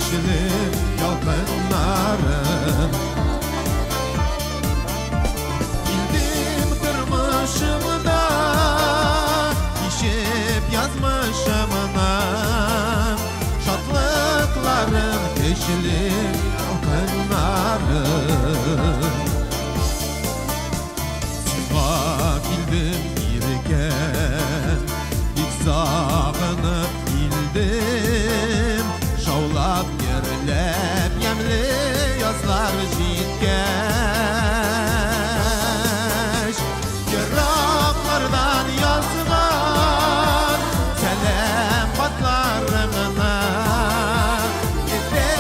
yeşilim yalkınlarım. Bildim kırmışımda, işip yazmışımdan, şatlıklarım yeşilim yalkınlarım. Bildim yirken, ilk sağınıp bildim, şavlap yerlep yemli yazlar jitkeş. Yıraklardan yazgan selam patlarına, gide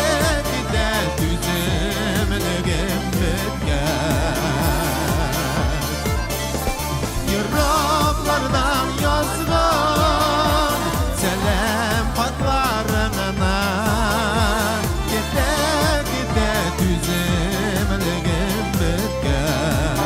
gide tüzümlüğüm bitken. Yıraklardan yazgan selam patlarına, gide gide tüzümlüğüm bitken.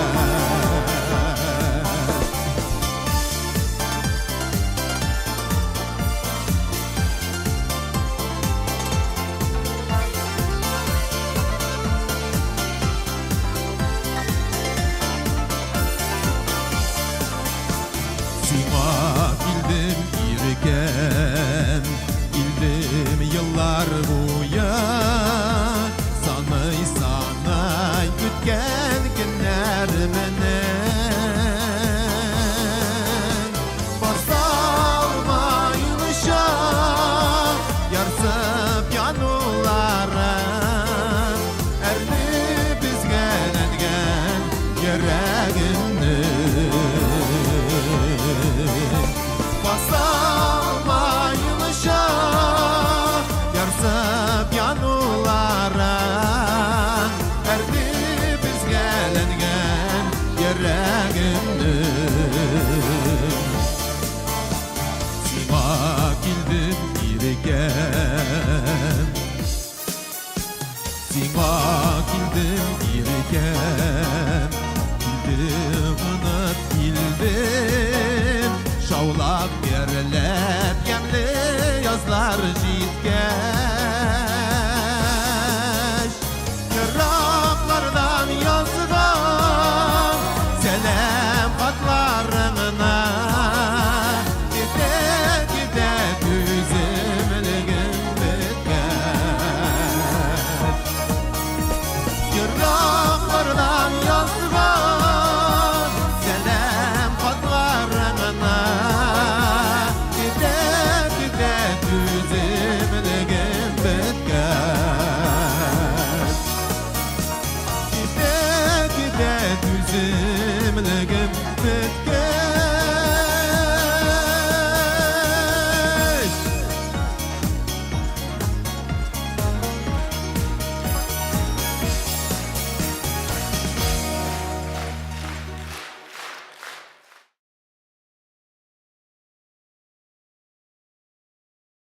Sima bildim yirken, bildim yıllar boyu, sanay sanay gütken günlermenen. Basalmayınışa yarsıp yanılarım, erli bizge edgen yüreğimni. Basalmayınışa yarsıp yanılara, erdi biz gelengen yüreğimni. Sima kildim yirken, sima kildim yirken, kildim unut bildim, şavlap yerlep yemli yazlar jitkeş. Yıraklardan yazgan selam patlarına, gide gide tüzümlüğüm bitken. Yıraklardan yazgan selam patlarına, gide gide tüzümlüğüm bitken. Gide gide tüzümlüğüm bitken.